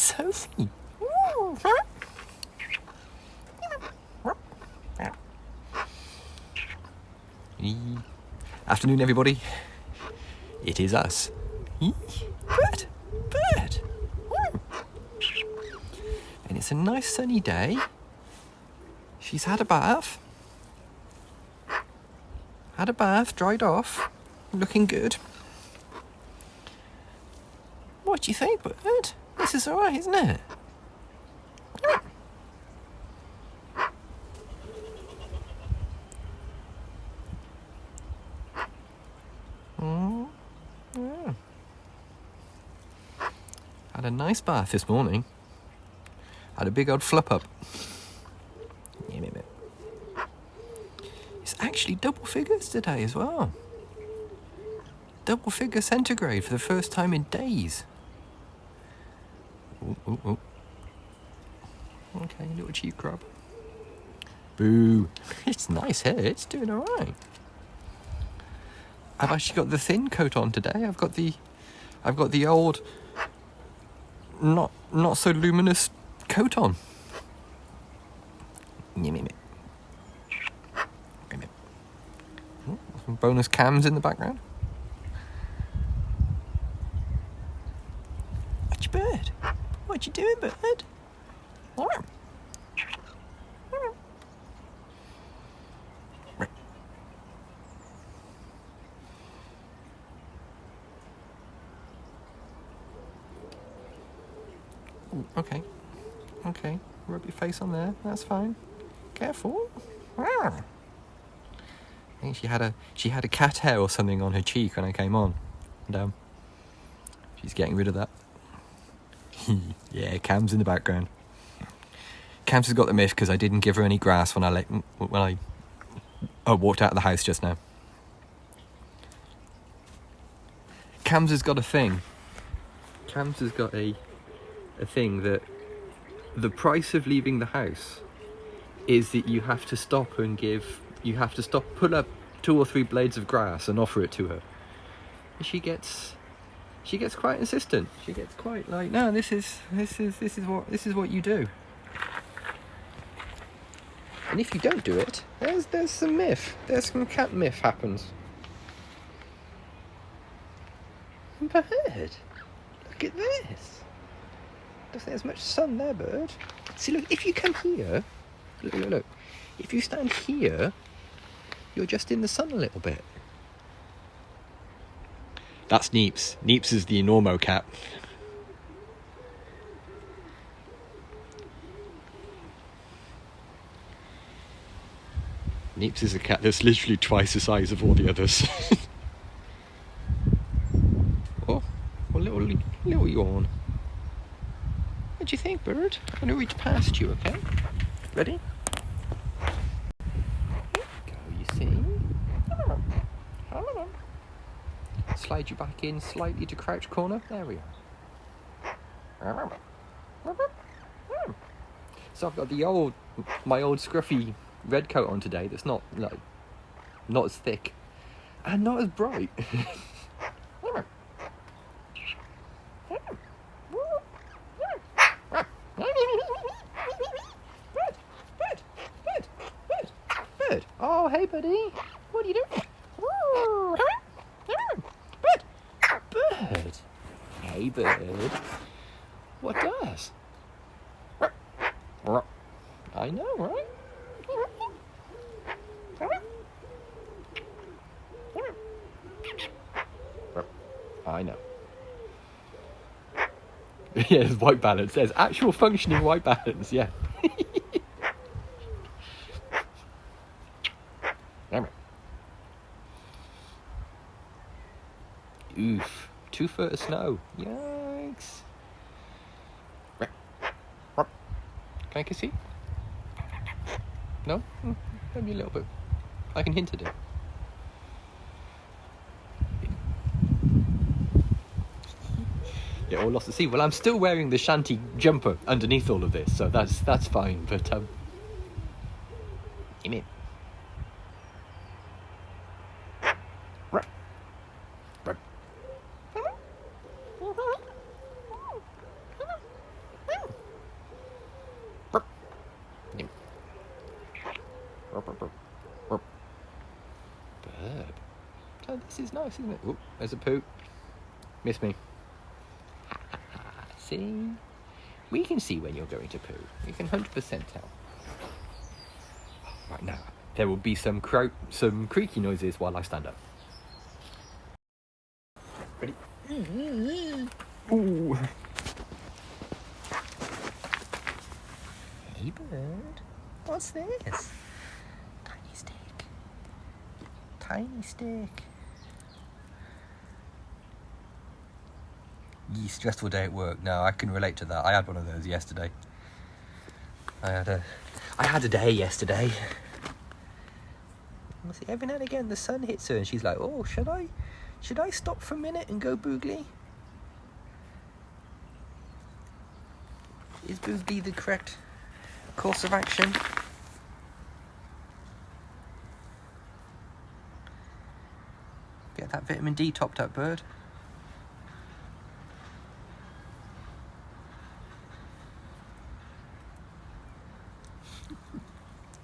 Sophie. Afternoon, everybody. It is us. Bird. And it's a nice sunny day. She's had a bath. Dried off. Looking good. What do you think, Bird? This is alright, isn't it? Yeah. Had a nice bath this morning. Had a big old flup up. It's actually double figures today as well. Double figure centigrade for the first time in days. Ooh. Okay, little cheap crab. Boo. It's nice here, it's doing alright. I've actually got the thin coat on today. I've got the old not so luminous coat on. Some bonus cams in the background. What's your bird? What you doing, bird? Okay. Rub your face on there. That's fine. Careful. I think she had a cat hair or something on her cheek when I came on. And she's getting rid of that. Yeah, Cam's in the background. Cam's has got the miff because I didn't give her any grass when I walked out of the house just now. Cam's has got a thing. Cam's has got a thing that the price of leaving the house is that you have to stop pull up 2 or 3 blades of grass and offer it to her. And she gets quite insistent. She gets quite like, no, this is what you do. And if you don't do it, there's some myth. There's some cat myth happens. Bird, look at this. Don't think there's much sun there, bird. See, look, if you come here, look. If you stand here, you're just in the sun a little bit. That's Neeps. Neeps is the enormo cat. Neeps is a cat that's literally twice the size of all the others. Oh, a little yawn. What do you think, bird? I'm going to reach past you, okay? Ready? Go, you see? Slide you back in slightly to crouch corner. There we are. So I've got my old scruffy red coat on today that's not as thick and not as bright. Bird. Oh, hey, buddy. What are you doing? Bird. Hey, bird. What does? I know, right? I know. Yeah, there's white balance. There's actual functioning white balance, yeah. Oof. 2 foot of snow. Yikes. Can I kiss you? No? Maybe a little bit. I can hint at it. Yeah, all lost at sea. Well, I'm still wearing the shanty jumper underneath all of this, so that's fine, but you mean? This is nice, isn't it? Oh, there's a poo. Miss me. See? We can see when you're going to poo. You can 100% tell. Right now, there will be some creaky noises while I stand up. Ready? Ooh. Hey, bird. What's this? Tiny stick. Tiny stick. Stressful day at work. No, I can relate to that. I had one of those yesterday. I had a day yesterday. See, every now and again the sun hits her and she's like, oh, should I stop for a minute and go boogly? Is boogly the correct course of action? Get that vitamin D topped up, bird.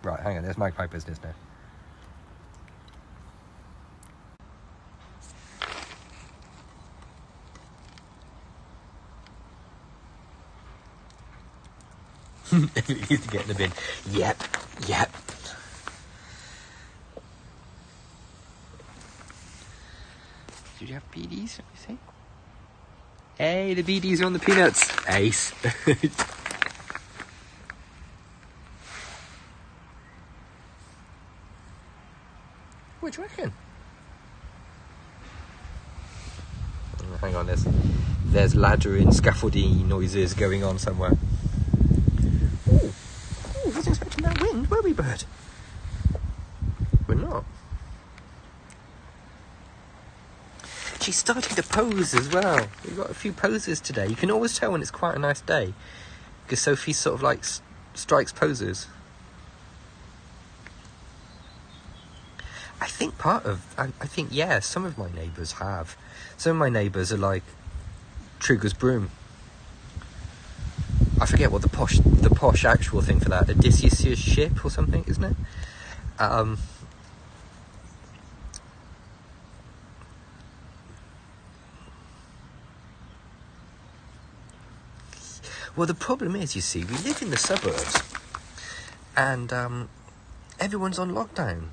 Right, hang on, there's magpie business now. It needs to get in the bin. Yep. Did you have BDs? Let me see. Hey, the BDs are on the peanuts. Ace. What do you reckon? Oh, hang on, there's laddering, scaffolding noises going on somewhere. Ooh, wasn't expecting that wind, were we, bird? We're not. She's starting to pose as well. We've got a few poses today. You can always tell when it's quite a nice day because Sophie sort of like strikes poses. I think, yeah, some of my neighbours have. Some of my neighbours are like Trigger's broom. I forget what the posh actual thing for that, Odysseus' ship or something, isn't it? Well, the problem is, you see, we live in the suburbs and everyone's on lockdown.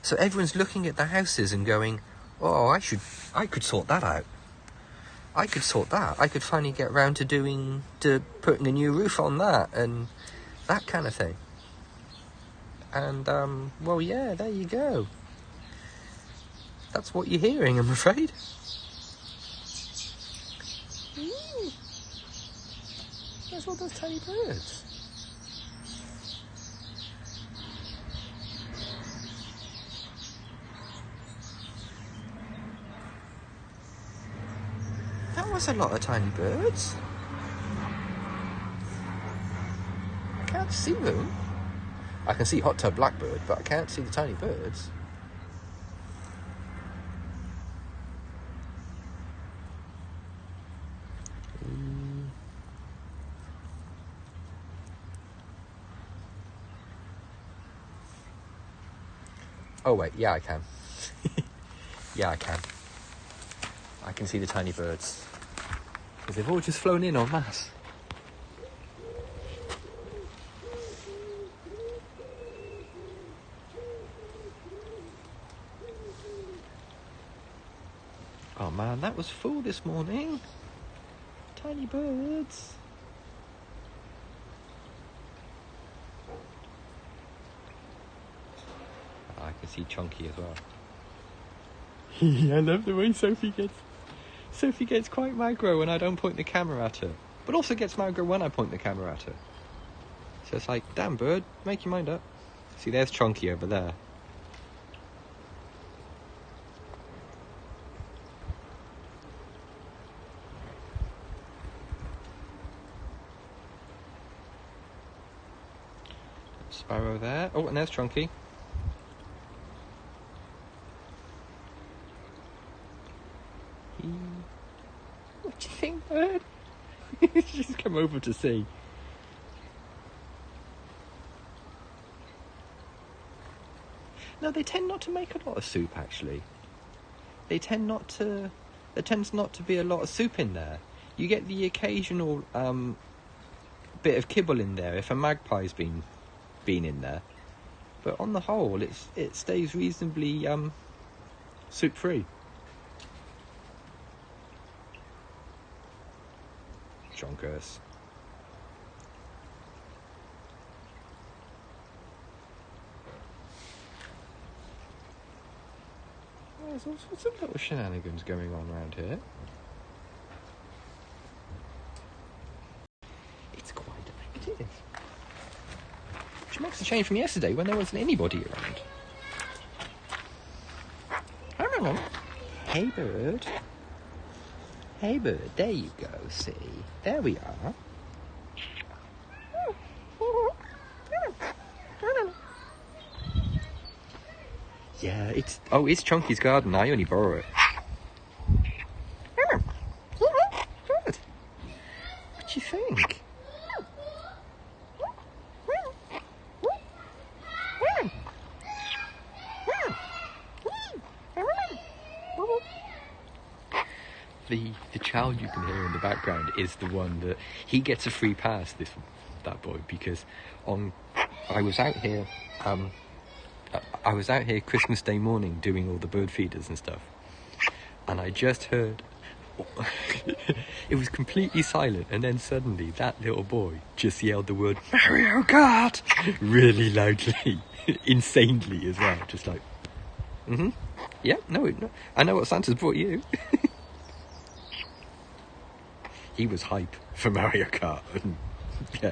So everyone's looking at the houses and going, oh, I could sort that out. I could sort that. I could finally get round to putting a new roof on that and that kind of thing. And, well, yeah, there you go. That's what you're hearing, I'm afraid. Ooh. There's all those tiny birds. That was a lot of tiny birds. I can't see them. I can see hot tub blackbird, but I can't see the tiny birds. Oh wait, yeah I can. Yeah I can. I can see the tiny birds. Because they've all just flown in en masse. Oh man, that was full this morning. Tiny birds. I can see Chunky as well. I love the way Sophie gets quite maggro when I don't point the camera at her. But also gets maggro when I point the camera at her. So it's like, damn bird, make your mind up. See, there's Chunky over there. Sparrow there. Oh, and there's Chunky. What do you think, bird? She's come over to see. No, they tend not to make a lot of soup, actually. they tend not to. There tends not to be a lot of soup in there. You get the occasional bit of kibble in there if a magpie's been in there, but on the whole, it stays reasonably soup free. Jonkers. There's all sorts of little shenanigans going on around here. It's quite active. Which makes a change from yesterday when there wasn't anybody around. Hello. Hey, bird. Hey, bird. There you go, see? There we are. Yeah, it's Chunky's garden. I only borrow it. Good. What do you think? The child you can hear in the background is the one that he gets a free pass. That boy, because I was out here Christmas Day morning doing all the bird feeders and stuff, and I just heard it was completely silent, and then suddenly that little boy just yelled the word Mario Kart really loudly, insanely as well, just like yeah, no, I know what Santa's brought you. He was hype for Mario Kart, and yeah,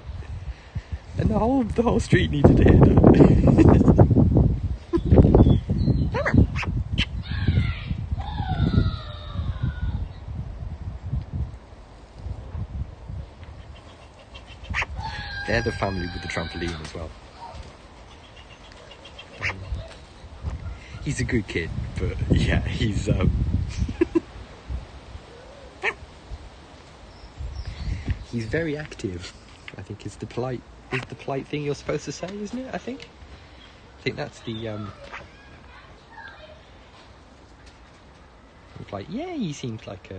and the whole street needed to hear that. They're the family with the trampoline as well. He's a good kid, but yeah, he's he's very active. I think is the polite thing you're supposed to say, isn't it? I think that's the like, yeah, he seems like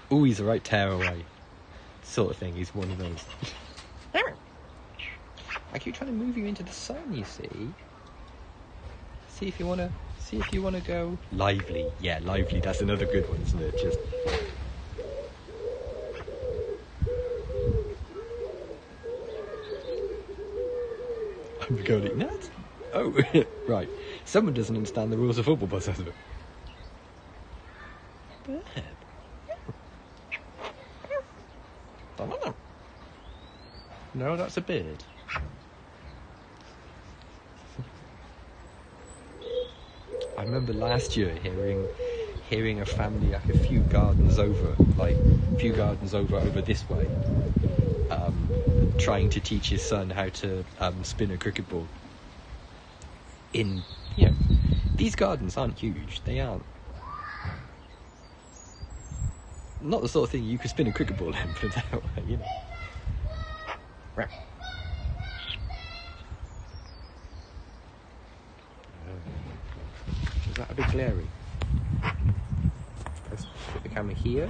he's a right tearaway sort of thing. He's one of those. I keep trying to move you into the sun, you see. See if you wanna go lively. Yeah, lively, that's another good one, isn't it? Just I'm going nuts. Oh, right. Someone doesn't understand the rules of football, but doesn't it? Bird. No, that's a bird. I remember last year hearing a family like a few gardens over this way, trying to teach his son how to spin a cricket ball. These gardens aren't huge. They aren't. Not the sort of thing you could spin a cricket ball in, put it that way, you know. Is that a bit glary? Let's put the camera here.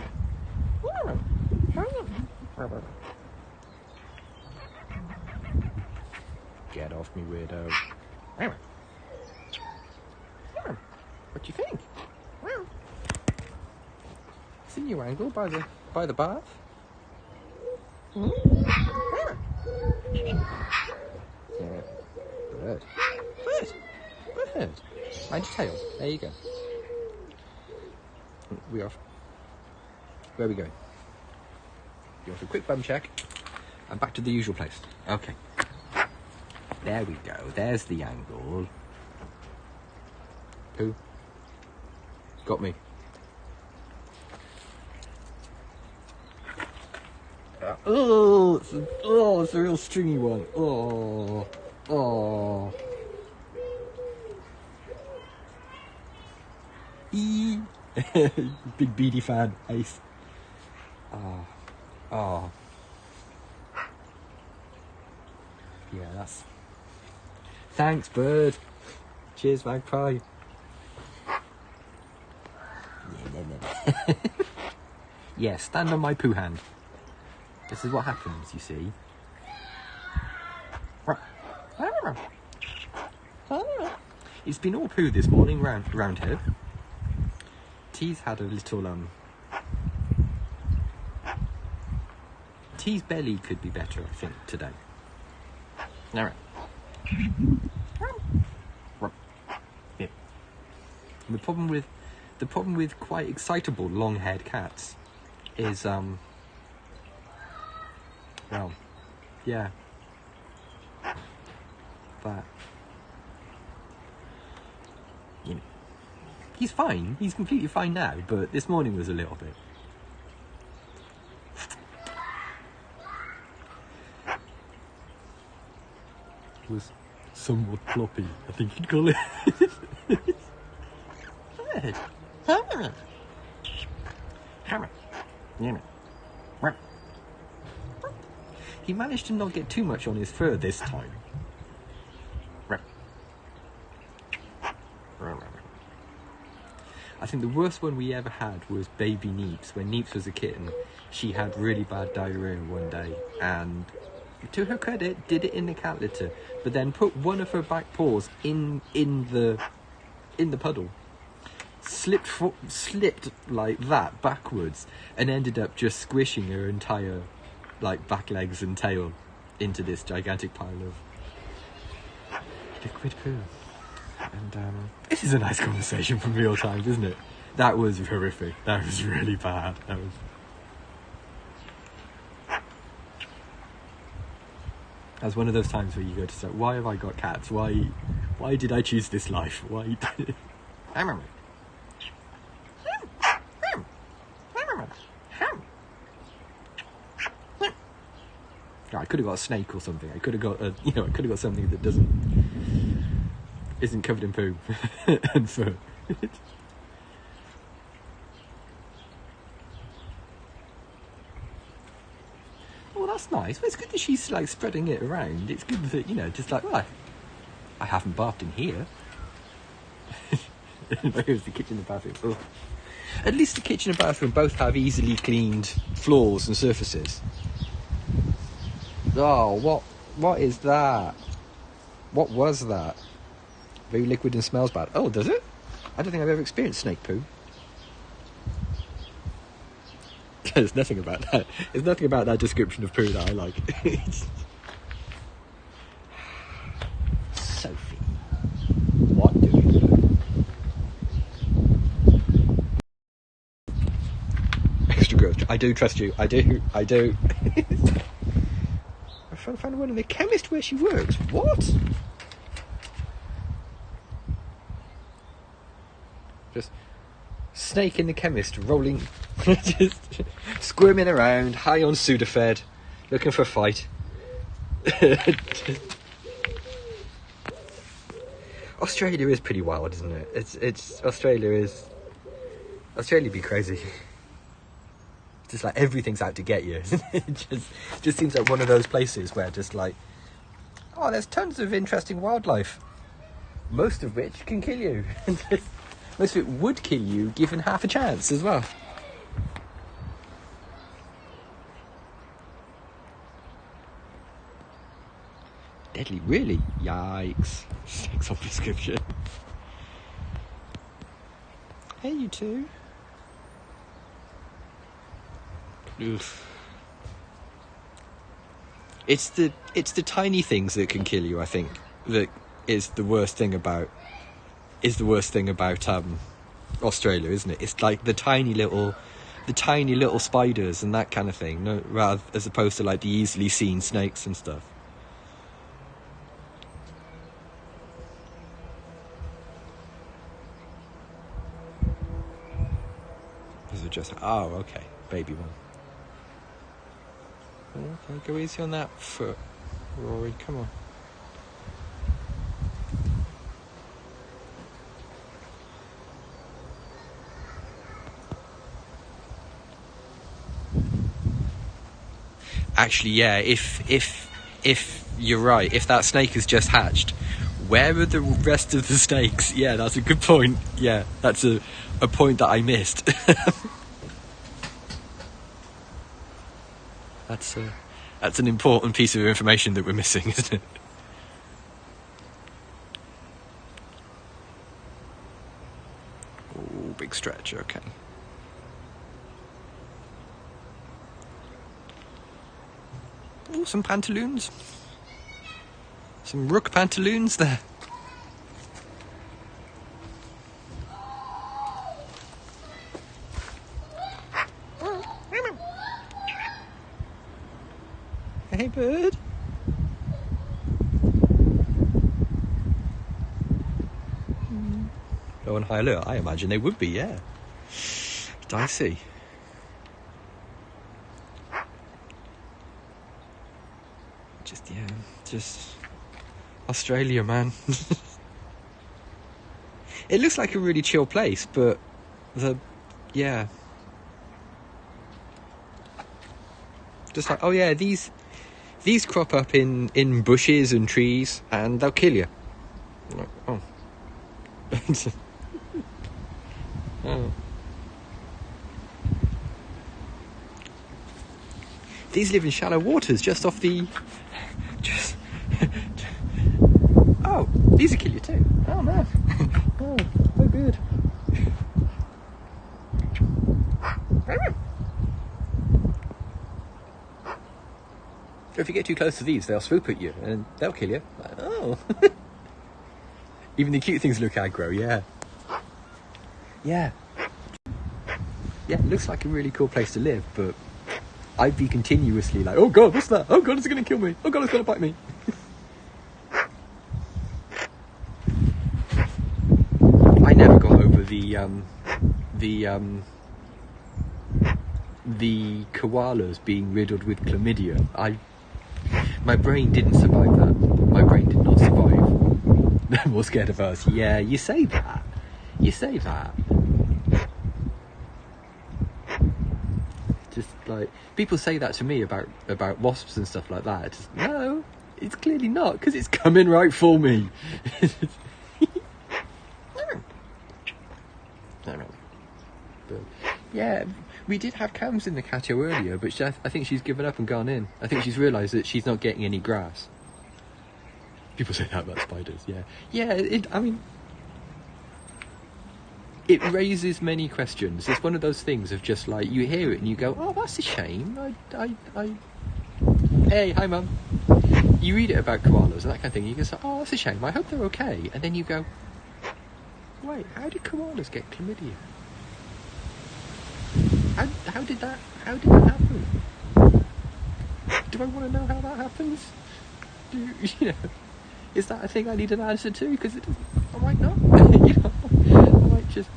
Get off me, weirdo. What do you think? It's a new angle by the bath. Yeah. Bird. Mind your tail. There you go. We off. Where are we going? You're off a quick bum check. And back to the usual place. Okay. There we go. There's the angle. Who? Got me. It's a real stringy one. Big beady fan, Ace. Yeah, that's. Thanks, bird. Cheers, magpie. Yeah, stand on my poo hand. This is what happens, you see. It's been all poo this morning round here. T's had a little T's belly could be better, I think, today. All right. Yeah. The problem with quite excitable long-haired cats is well, yeah, that, you know, he's fine. He's completely fine now, but this morning was a little bit. Was somewhat floppy, I think you'd call it. He managed to not get too much on his fur this time. I think the worst one we ever had was baby Neeps. When Neeps was a kitten, she had really bad diarrhea one day, and to her credit, did it in the cat litter, but then put one of her back paws in the puddle, slipped like that backwards, and ended up just squishing her entire back legs and tail into this gigantic pile of liquid poo. And this is a nice conversation from real times, isn't it? That was horrific. That was really bad. That was one of those times where you go to say, why have I got cats? Why did I choose this life? Why? I remember. I could have got a snake or something. I could have got something that isn't covered in poo and fur. Well, that's nice. Well, it's good that she's spreading it around. It's good that just well, I haven't bathed in here. Here's the kitchen and bathroom. Oh. At least the kitchen and bathroom both have easily cleaned floors and surfaces. Oh, what is that? What was that? Very liquid and smells bad. Oh, does it? I don't think I've ever experienced snake poo. There's nothing about that. There's nothing about that description of poo that I like. Sophie, what do you do? Extra gross. I do trust you. I do. I'm trying to find one in the chemist where she works. What? Just snake in the chemist, rolling, just squirming around, high on Sudafed, looking for a fight. Australia is pretty wild, isn't it? Australia be crazy. Just everything's out to get you. It just seems like one of those places where there's tons of interesting wildlife, most of which can kill you. Most of it would kill you given half a chance as well. Deadly, really? Yikes. Snakes on prescription. Hey, you two. Oof. It's the tiny things that can kill you, I think, that is the worst thing about Australia, isn't it? It's the tiny little spiders and that kind of thing, rather as opposed to the easily seen snakes and stuff. These are just okay, baby one. Okay, go easy on that foot, Rory. Come on. Actually, yeah, if you're right, if that snake has just hatched, where are the rest of the snakes? Yeah, that's a good point. Yeah, that's a point that I missed. That's an important piece of information that we're missing, isn't it? Oh, big stretch, okay. Oh, some pantaloons. Some rook pantaloons there. Hey, bird. Oh, and high alert. I imagine they would be, yeah. Dicey. Just Australia, man. It looks like a really chill place, but just like, oh yeah, these crop up in bushes and trees, and they'll kill you. Like, oh. Oh. These live in shallow waters, just off the. Oh, these will kill you too. Oh man. Oh good. If you get too close to these, they'll swoop at you and they'll kill you. Oh. Even the cute things look aggro, yeah. Yeah. Yeah, it looks like a really cool place to live, but I'd be continuously like, oh god, what's that? Oh god, it's gonna kill me. Oh god, it's gonna bite me. I never got over the koalas being riddled with chlamydia. My brain didn't survive that. My brain did not survive. They're more scared of us. Yeah, you say that. Just like, people say that to me about wasps and stuff like that. Just, no, it's clearly not, because it's coming right for me. No. But, yeah, we did have cams in the catio earlier, but I think she's given up and gone in. I think she's realised that she's not getting any grass. People say that about spiders, yeah. Yeah, it raises many questions. It's one of those things of just like, you hear it and you go, oh, that's a shame. Hey, hi mum. You read it about koalas and that kind of thing, you go, oh, that's a shame, I hope they're okay. And then you go, wait, how did koalas get chlamydia? How did that happen? Do I want to know how that happens? Is that a thing I need an answer to? Because I might not. I might just.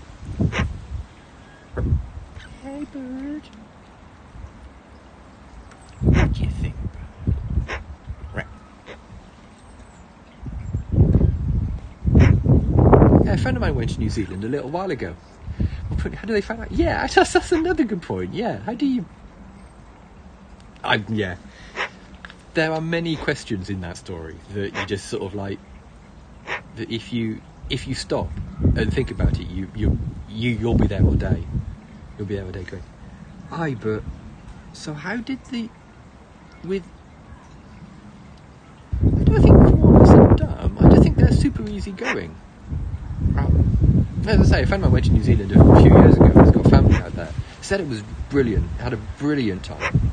Hey, bird. What do you think, bird? Right. Yeah, a friend of mine went to New Zealand a little while ago. How do they find out? Yeah, that's another good point. Yeah, how do you? Yeah. There are many questions in that story that you just sort of like. That if you stop and think about it, you'll be there all day. You'll be there all day going, but so how did I don't think koalas are dumb. I don't think they're super easy going. As I say, a friend of mine went to New Zealand a few years ago. He's got family out there. Said it was brilliant. Had a brilliant time.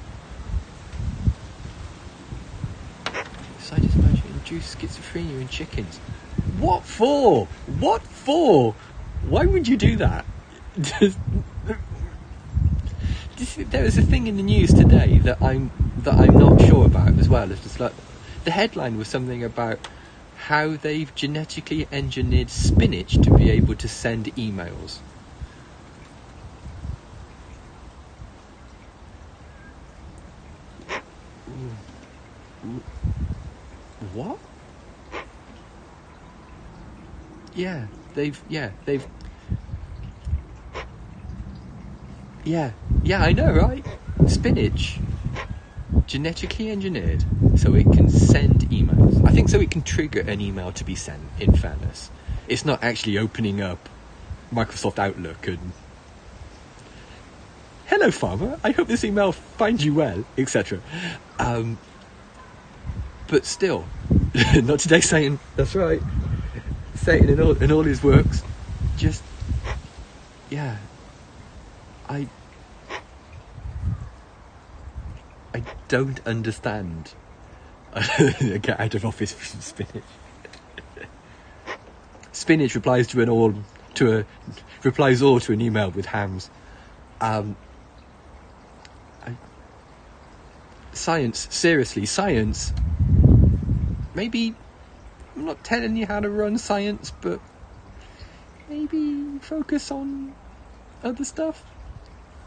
So I just imagine induce schizophrenia in chickens. What for? Why would you do that? There was a thing in the news today that I'm not sure about as well. It's just like the headline was something about how they've genetically engineered spinach to be able to send emails. What? Yeah, I know, right? Spinach, genetically engineered so it can send emails. I think so it can trigger an email to be sent, in fairness. It's not actually opening up Microsoft Outlook and... hello farmer, I hope this email finds you well, etc. But still, not today, Satan. That's right, Satan in all his works. Just, yeah, I don't understand. Get out of office for some Spinach. Spinach replies replies all to an email with hams. Science, seriously, science. Maybe, I'm not telling you how to run science, but maybe focus on other stuff.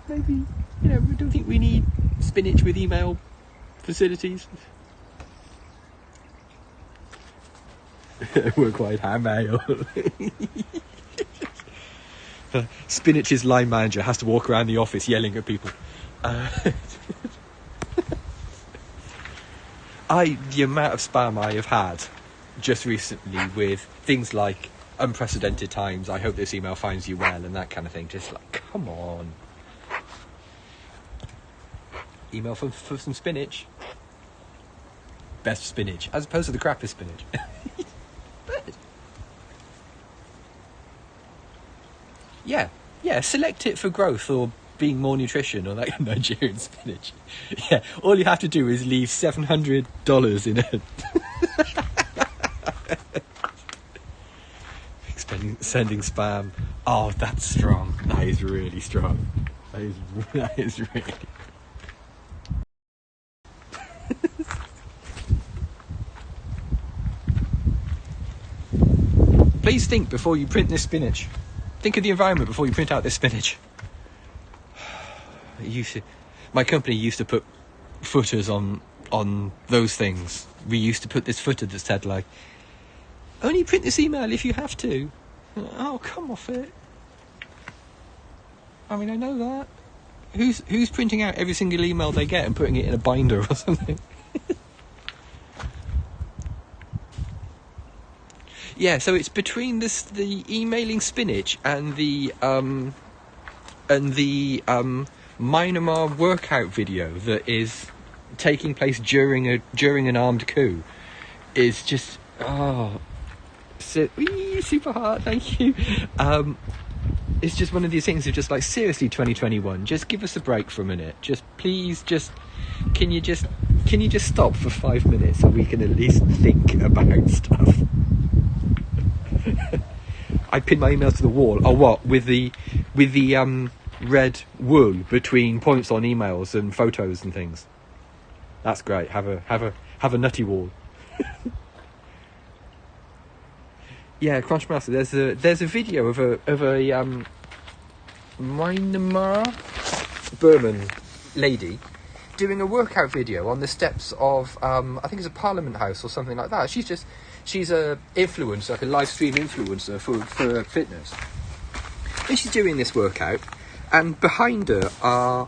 Maybe, we don't think we need Spinach with email facilities. Work-wide ham mail. Spinach's line manager has to walk around the office yelling at people. The amount of spam I have had just recently with things like unprecedented times, I hope this email finds you well, and that kind of thing. Just like, come on. Email for some spinach. Best spinach, as opposed to the crappiest spinach. Yeah, select it for growth or being more nutrition or that Nigerian spinach. Yeah, all you have to do is leave $700 in it. Sending spam. Oh, that's strong. That is really strong. That is really. Please think before you print this spinach. Think of the environment before you print out this spinach. My company used to put footers on those things. We used to put this footer that said like, only print this email if you have to. Oh, come off it. I mean, I know that. Who's printing out every single email they get and putting it in a binder or something? Yeah, so it's between the emailing Spinach and the Myanmar workout video that is taking place during an armed coup. Is just super hard. Thank you. It's just one of these things of just like, seriously, 2021, just give us a break for a minute. Just please, can you just stop for 5 minutes so we can at least think about stuff. I pinned my emails to the wall. Oh, what with the red wool between points on emails and photos and things. That's great. Have a nutty wall. Yeah, Crunch Master. There's a video of a Myanmar Burman lady doing a workout video on the steps of I think it's a Parliament House or something like that. She's a influencer, like a live stream influencer for fitness. And she's doing this workout, and behind her are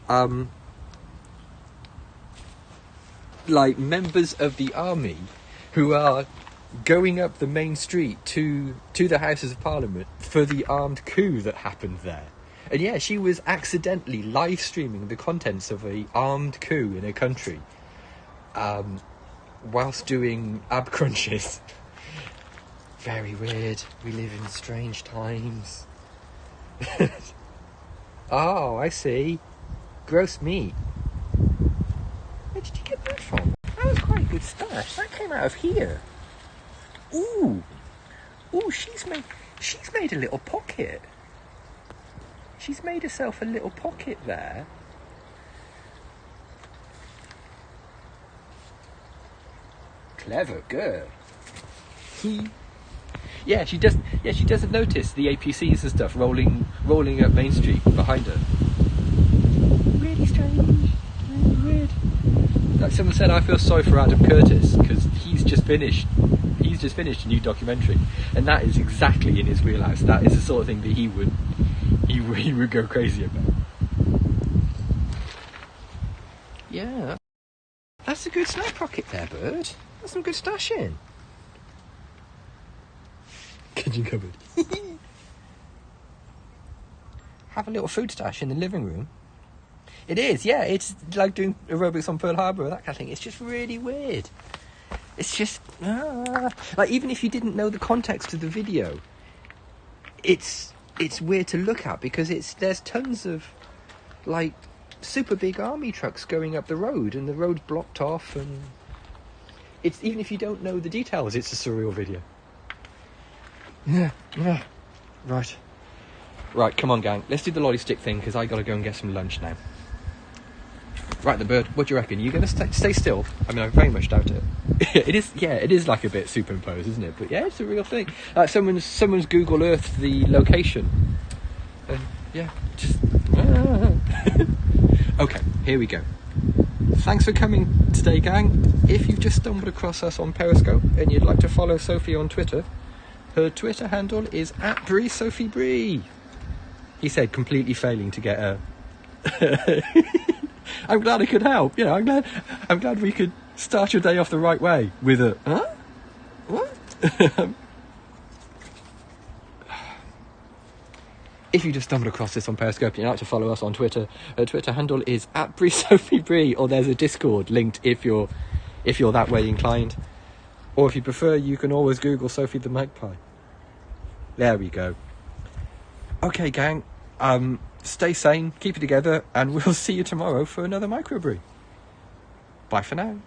like members of the army who are going up the main street to the Houses of Parliament for the armed coup that happened there. And yeah, she was accidentally live streaming the contents of a armed coup in a country whilst doing ab crunches. Very weird. We live in strange times. Oh, I see. Gross meat. Where did you get that from? That was quite a good stash. That came out of here. Ooh, she's made a little pocket. She's made herself a little pocket there. Clever girl. Yeah, she doesn't notice the APCs and stuff rolling up Main Street behind her. Really strange, really weird. Like someone said, I feel sorry for Adam Curtis because he's just finished a new documentary, and that is exactly in his wheelhouse. That is the sort of thing that he would go crazy about. Yeah, that's a good snack pocket there, bird. That's some good stashing. Kitchen cupboard. Have a little food stash in the living room. It is, yeah. It's like doing aerobics on Pearl Harbor or that kind of thing. It's just really weird. It's just like, even if you didn't know the context of the video, it's weird to look at, because there's tons of like super big army trucks going up the road, and the road's blocked off, and it's, even if you don't know the details, it's a surreal video. Yeah. Right, come on, gang. Let's do the lolly stick thing, because I got to go and get some lunch now. Right, the bird. What do you reckon? Are you going to stay still? I mean, I very much doubt it. It is like a bit superimposed, isn't it? But yeah, it's a real thing. Someone's Google Earthed the location. And yeah, just... Okay, here we go. Thanks for coming today, gang. If you've just stumbled across us on Periscope and you'd like to follow Sophie on Twitter, her Twitter handle is @BreeSophieBree. He said, completely failing to get a... I'm glad I could help. You know, I'm glad we could start your day off the right way with a... Huh? What? If you just stumbled across this on Periscope and you'd like to follow us on Twitter, her Twitter handle is @BreeSophieBree, or there's a Discord linked if you're that way inclined. Or if you prefer, you can always Google Sophie the Magpie. There we go. Okay, gang. Stay sane, keep it together, and we'll see you tomorrow for another microbrew. Bye for now.